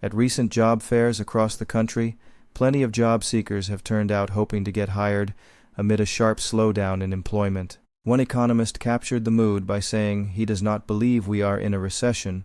At recent job fairs across the country, plenty of job seekers have turned out hoping to get hired amid a sharp slowdown in employment. One economist captured the mood by saying he does not believe we are in a recession,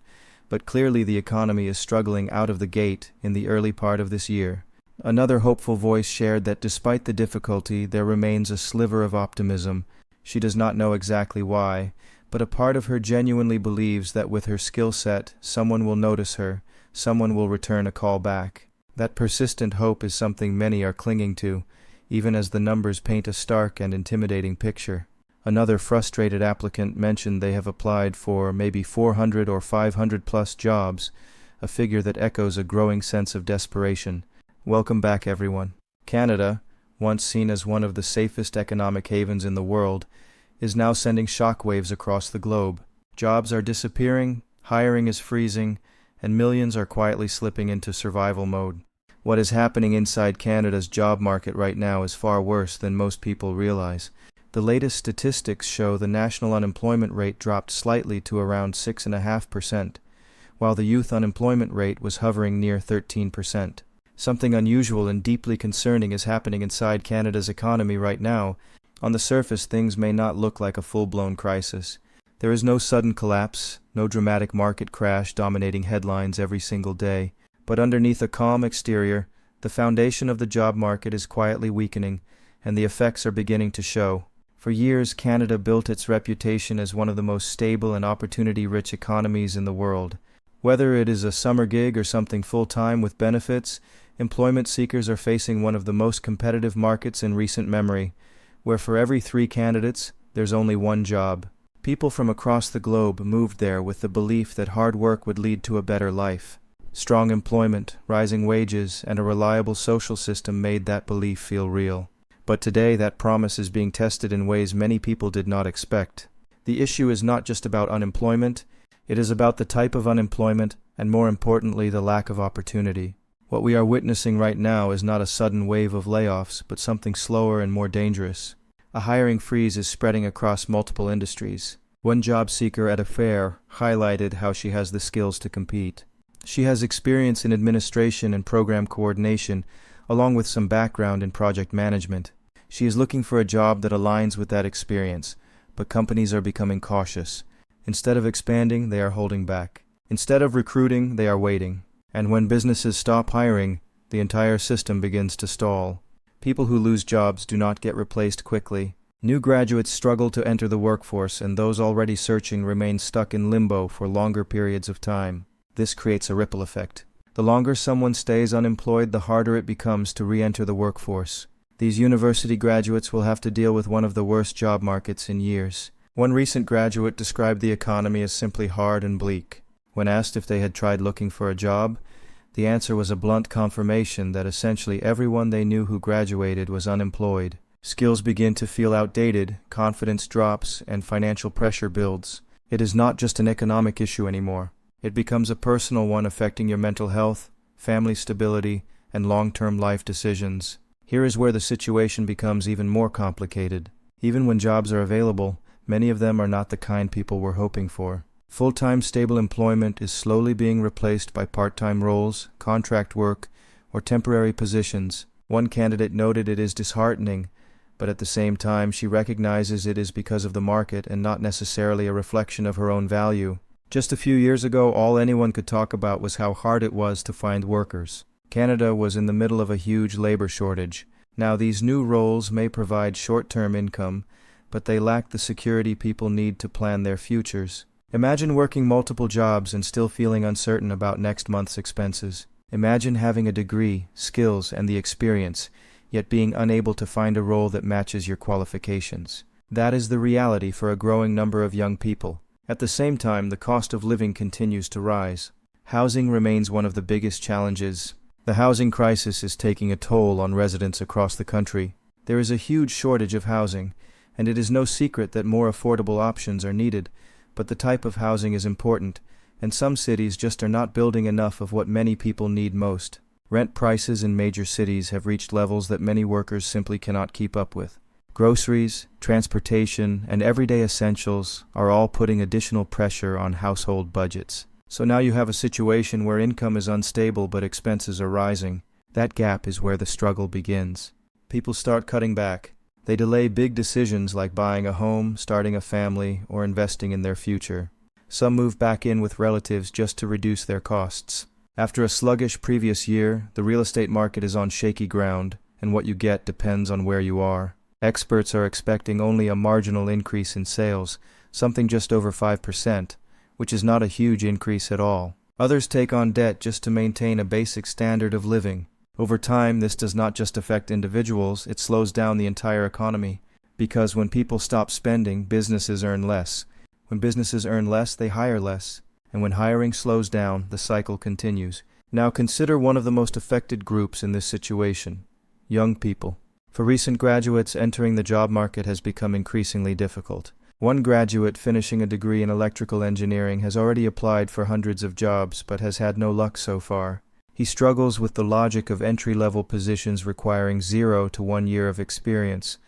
but clearly the economy is struggling out of the gate in the early part of this year. Another hopeful voice shared that despite the difficulty, there remains a sliver of optimism. She does not know exactly why, but a part of her genuinely believes that with her skill set, someone will notice her, someone will return a call back. That persistent hope is something many are clinging to, even as the numbers paint a stark and intimidating picture. Another frustrated applicant mentioned they have applied for maybe 400 or 500 plus jobs, a figure that echoes a growing sense of desperation. Welcome back, everyone. Canada, once seen as one of the safest economic havens in the world, is now sending shockwaves across the globe. Jobs are disappearing, hiring is freezing, and millions are quietly slipping into survival mode. What is happening inside Canada's job market right now is far worse than most people realize. The latest statistics show the national unemployment rate dropped slightly to around 6.5%, while the youth unemployment rate was hovering near 13%. Something unusual and deeply concerning is happening inside Canada's economy right now. On the surface, things may not look like a full-blown crisis. There is no sudden collapse, no dramatic market crash dominating headlines every single day. But underneath a calm exterior, the foundation of the job market is quietly weakening, and the effects are beginning to show. For years, Canada built its reputation as one of the most stable and opportunity-rich economies in the world. Whether it is a summer gig or something full-time with benefits, employment seekers are facing one of the most competitive markets in recent memory, where for every 3 candidates, there's only one job. People from across the globe moved there with the belief that hard work would lead to a better life. Strong employment, rising wages, and a reliable social system made that belief feel real. But today, that promise is being tested in ways many people did not expect. The issue is not just about unemployment, it is about the type of unemployment, and more importantly, the lack of opportunity. What we are witnessing right now is not a sudden wave of layoffs, but something slower and more dangerous. A hiring freeze is spreading across multiple industries. One job seeker at a fair highlighted how she has the skills to compete. She has experience in administration and program coordination, along with some background in project management. She is looking for a job that aligns with that experience, but companies are becoming cautious. Instead of expanding, they are holding back. Instead of recruiting, they are waiting. And when businesses stop hiring, the entire system begins to stall. People who lose jobs do not get replaced quickly. New graduates struggle to enter the workforce, and those already searching remain stuck in limbo for longer periods of time. This creates a ripple effect. The longer someone stays unemployed, the harder it becomes to re-enter the workforce. These university graduates will have to deal with one of the worst job markets in years. One recent graduate described the economy as simply hard and bleak. When asked if they had tried looking for a job, the answer was a blunt confirmation that essentially everyone they knew who graduated was unemployed. Skills begin to feel outdated, confidence drops, and financial pressure builds. It is not just an economic issue anymore. It becomes a personal one affecting your mental health, family stability, and long-term life decisions. Here is where the situation becomes even more complicated. Even when jobs are available, many of them are not the kind people were hoping for. Full-time stable employment is slowly being replaced by part-time roles, contract work, or temporary positions. One candidate noted it is disheartening, but at the same time she recognizes it is because of the market and not necessarily a reflection of her own value. Just a few years ago, all anyone could talk about was how hard it was to find workers. Canada was in the middle of a huge labor shortage. Now these new roles may provide short-term income, but they lack the security people need to plan their futures. Imagine working multiple jobs and still feeling uncertain about next month's expenses. Imagine having a degree, skills, and the experience, yet being unable to find a role that matches your qualifications. That is the reality for a growing number of young people. At the same time, the cost of living continues to rise. Housing remains one of the biggest challenges. The housing crisis is taking a toll on residents across the country. There is a huge shortage of housing, and it is no secret that more affordable options are needed, but the type of housing is important, and some cities just are not building enough of what many people need most. Rent prices in major cities have reached levels that many workers simply cannot keep up with. Groceries, transportation, and everyday essentials are all putting additional pressure on household budgets. So now you have a situation where income is unstable but expenses are rising. That gap is where the struggle begins. People start cutting back. They delay big decisions like buying a home, starting a family, or investing in their future. Some move back in with relatives just to reduce their costs. After a sluggish previous year, the real estate market is on shaky ground, and what you get depends on where you are. Experts are expecting only a marginal increase in sales, something just over 5%, which is not a huge increase at all. Others take on debt just to maintain a basic standard of living. Over time, this does not just affect individuals, it slows down the entire economy. Because when people stop spending, businesses earn less. When businesses earn less, they hire less. And when hiring slows down, the cycle continues. Now consider one of the most affected groups in this situation: young people. For recent graduates, entering the job market has become increasingly difficult. One graduate finishing a degree in electrical engineering has already applied for hundreds of jobs but has had no luck so far. He struggles with the logic of entry-level positions requiring 0 to 1 year of experience,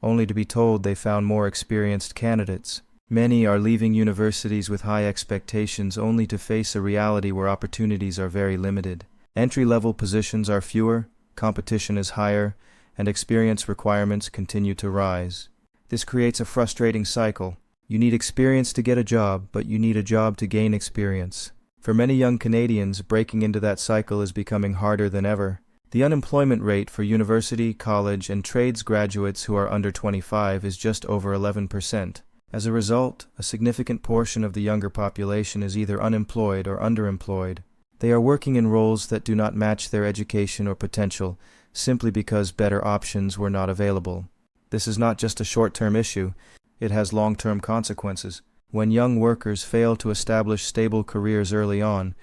only to be told they found more experienced candidates. Many are leaving universities with high expectations only to face a reality where opportunities are very limited. Entry-level positions are fewer, competition is higher, and experience requirements continue to rise. This creates a frustrating cycle. You need experience to get a job, but you need a job to gain experience. For many young Canadians, breaking into that cycle is becoming harder than ever. The unemployment rate for university, college, and trades graduates who are under 25 is just over 11%. As a result, a significant portion of the younger population is either unemployed or underemployed. They are working in roles that do not match their education or potential, simply because better options were not available. This is not just a short-term issue, it has long-term consequences. When young workers fail to establish stable careers early on,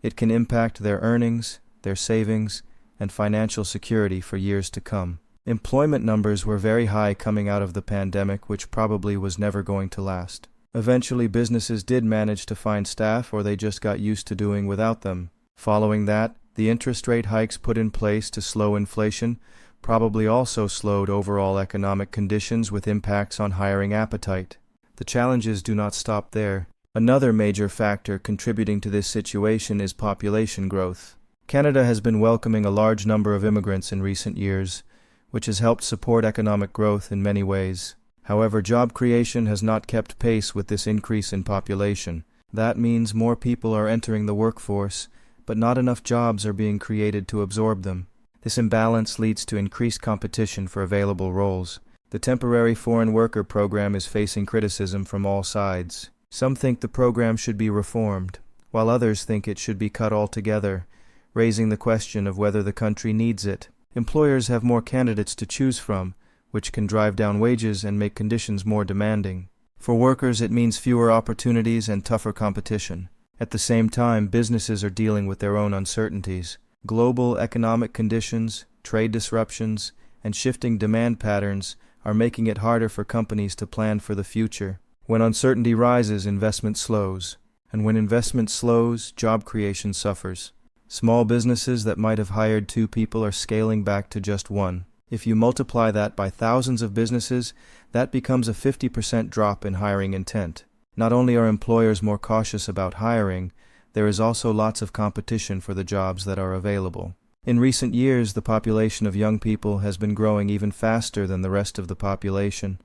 it can impact their earnings, their savings, and financial security for years to come. Employment numbers were very high coming out of the pandemic, which probably was never going to last. Eventually, businesses did manage to find staff, or they just got used to doing without them. Following that, the interest rate hikes put in place to slow inflation probably also slowed overall economic conditions with impacts on hiring appetite. The challenges do not stop there. Another major factor contributing to this situation is population growth. Canada has been welcoming a large number of immigrants in recent years, which has helped support economic growth in many ways. However, job creation has not kept pace with this increase in population. That means more people are entering the workforce, but not enough jobs are being created to absorb them. This imbalance leads to increased competition for available roles. The temporary foreign worker program is facing criticism from all sides. Some think the program should be reformed, while others think it should be cut altogether, raising the question of whether the country needs it. Employers have more candidates to choose from, which can drive down wages and make conditions more demanding. For workers, it means fewer opportunities and tougher competition. At the same time, businesses are dealing with their own uncertainties. Global economic conditions, trade disruptions, and shifting demand patterns are making it harder for companies to plan for the future. When uncertainty rises, investment slows. And when investment slows, job creation suffers. Small businesses that might have hired 2 people are scaling back to just 1. If you multiply that by thousands of businesses, that becomes a 50% drop in hiring intent. Not only are employers more cautious about hiring, there is also lots of competition for the jobs that are available. In recent years, the population of young people has been growing even faster than the rest of the population,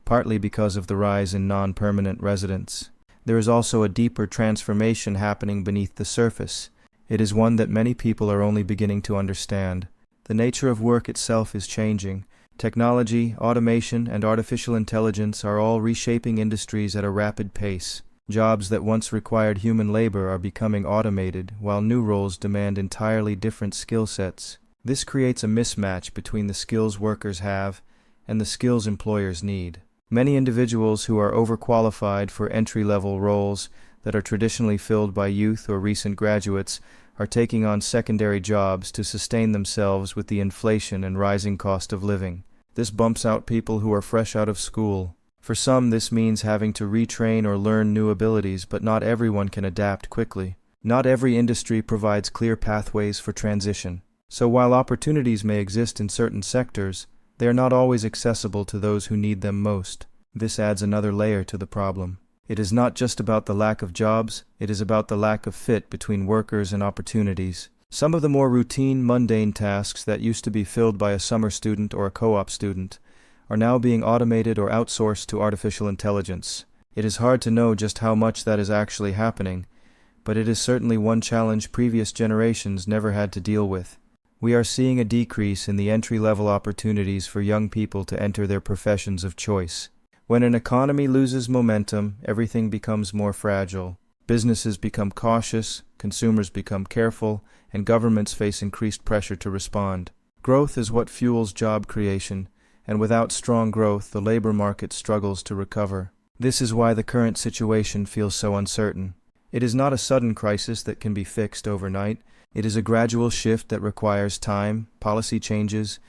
partly because of the rise in non-permanent residents. There is also a deeper transformation happening beneath the surface. It is one that many people are only beginning to understand. The nature of work itself is changing. Technology, automation, and artificial intelligence are all reshaping industries at a rapid pace. Jobs that once required human labor are becoming automated, while new roles demand entirely different skill sets. This creates a mismatch between the skills workers have and the skills employers need. Many individuals who are overqualified for entry-level roles that are traditionally filled by youth or recent graduates are taking on secondary jobs to sustain themselves with the inflation and rising cost of living. This bumps out people who are fresh out of school. For some, this means having to retrain or learn new abilities, but not everyone can adapt quickly. Not every industry provides clear pathways for transition. So while opportunities may exist in certain sectors, they are not always accessible to those who need them most. This adds another layer to the problem. It is not just about the lack of jobs, it is about the lack of fit between workers and opportunities. Some of the more routine, mundane tasks that used to be filled by a summer student or a co-op student are now being automated or outsourced to artificial intelligence. It is hard to know just how much that is actually happening, but it is certainly one challenge previous generations never had to deal with. We are seeing a decrease in the entry-level opportunities for young people to enter their professions of choice. When an economy loses momentum, everything becomes more fragile. Businesses become cautious, consumers become careful, and governments face increased pressure to respond. Growth is what fuels job creation, and without strong growth, the labor market struggles to recover. This is why the current situation feels so uncertain. It is not a sudden crisis that can be fixed overnight. It is a gradual shift that requires time, policy changes,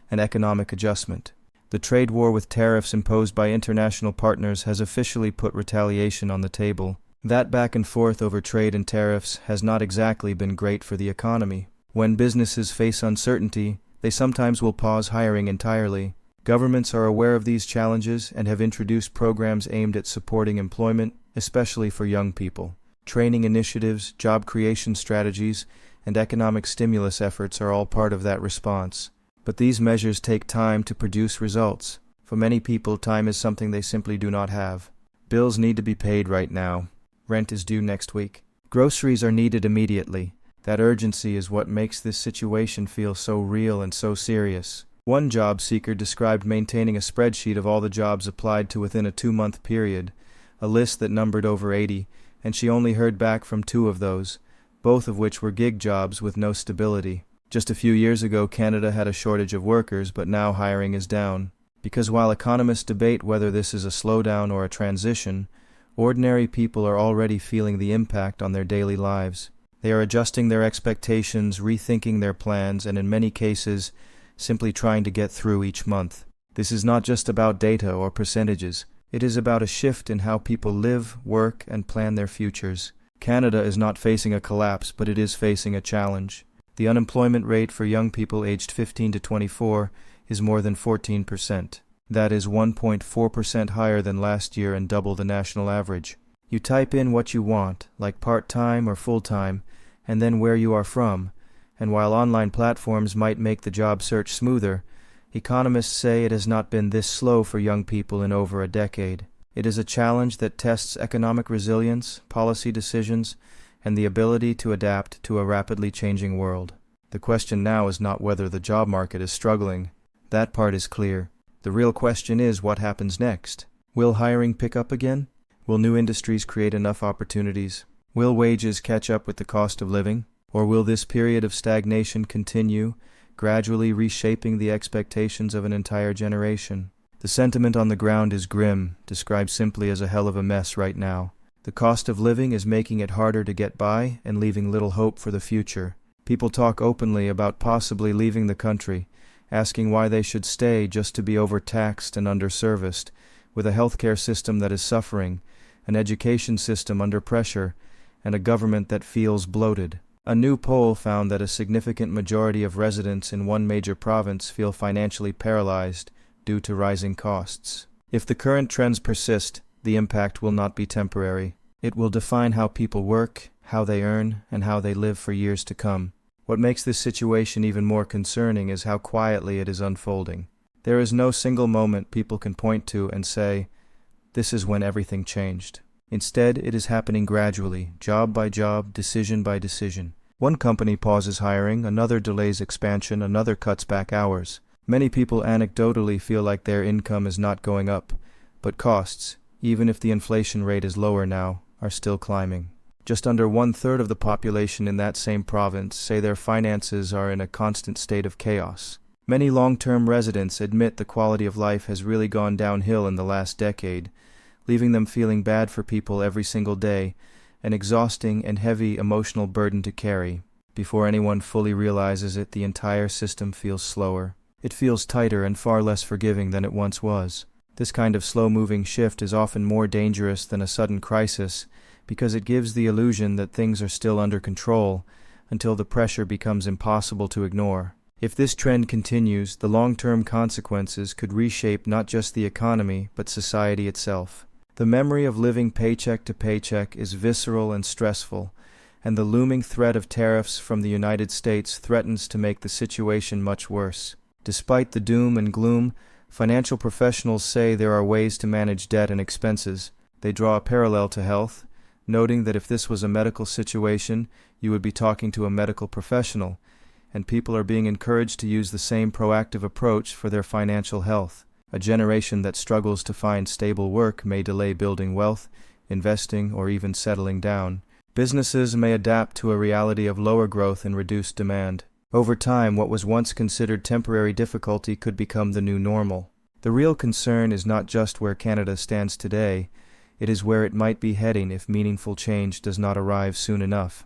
and economic adjustment. The trade war with tariffs imposed by international partners has officially put retaliation on the table. That back and forth over trade and tariffs has not exactly been great for the economy. When businesses face uncertainty, they sometimes will pause hiring entirely. Governments are aware of these challenges and have introduced programs aimed at supporting employment, especially for young people. Training initiatives, job creation strategies, and economic stimulus efforts are all part of that response. But these measures take time to produce results. For many people, time is something they simply do not have. Bills need to be paid right now. Rent is due next week. Groceries are needed immediately. That urgency is what makes this situation feel so real and so serious. One job seeker described maintaining a spreadsheet of all the jobs applied to within a 2-month period, a list that numbered over 80, and she only heard back from 2 of those, both of which were gig jobs with no stability. Just a few years ago, Canada had a shortage of workers, but now hiring is down. Because while economists debate whether this is a slowdown or a transition, ordinary people are already feeling the impact on their daily lives. They are adjusting their expectations, rethinking their plans, and in many cases, simply trying to get through each month. This is not just about data or percentages. It is about a shift in how people live, work, and plan their futures. Canada is not facing a collapse, but it is facing a challenge. The unemployment rate for young people aged 15 to 24 is more than 14%. That is 1.4% higher than last year and double the national average. You type in what you want, like part-time or full-time, and then where you are from, and while online platforms might make the job search smoother, economists say it has not been this slow for young people in over a decade. It is a challenge that tests economic resilience, policy decisions, and the ability to adapt to a rapidly changing world. The question now is not whether the job market is struggling. That part is clear. The real question is what happens next. Will hiring pick up again? Will new industries create enough opportunities? Will wages catch up with the cost of living? Or will this period of stagnation continue, gradually reshaping the expectations of an entire generation? The sentiment on the ground is grim, described simply as a hell of a mess right now. The cost of living is making it harder to get by and leaving little hope for the future. People talk openly about possibly leaving the country, asking why they should stay just to be overtaxed and underserviced, with a healthcare system that is suffering, an education system under pressure, and a government that feels bloated. A new poll found that a significant majority of residents in one major province feel financially paralyzed due to rising costs. If the current trends persist, the impact will not be temporary. It will define how people work, how they earn, and how they live for years to come. What makes this situation even more concerning is how quietly it is unfolding. There is no single moment people can point to and say, "This is when everything changed." Instead, it is happening gradually, job by job, decision by decision. One company pauses hiring, another delays expansion, another cuts back hours. Many people anecdotally feel like their income is not going up, but costs, even if the inflation rate is lower now, are still climbing. Just under 1/3 of the population in that same province say their finances are in a constant state of chaos. Many long-term residents admit the quality of life has really gone downhill in the last decade, leaving them feeling bad for people every single day, an exhausting and heavy emotional burden to carry. Before anyone fully realizes it, the entire system feels slower. It feels tighter and far less forgiving than it once was. This kind of slow-moving shift is often more dangerous than a sudden crisis because it gives the illusion that things are still under control until the pressure becomes impossible to ignore. If this trend continues, the long-term consequences could reshape not just the economy but society itself. The memory of living paycheck to paycheck is visceral and stressful, and the looming threat of tariffs from the United States threatens to make the situation much worse. Despite the doom and gloom, financial professionals say there are ways to manage debt and expenses. They draw a parallel to health, noting that if this was a medical situation, you would be talking to a medical professional, and people are being encouraged to use the same proactive approach for their financial health. A generation that struggles to find stable work may delay building wealth, investing, or even settling down. Businesses may adapt to a reality of lower growth and reduced demand. Over time, what was once considered temporary difficulty could become the new normal. The real concern is not just where Canada stands today, it is where it might be heading if meaningful change does not arrive soon enough.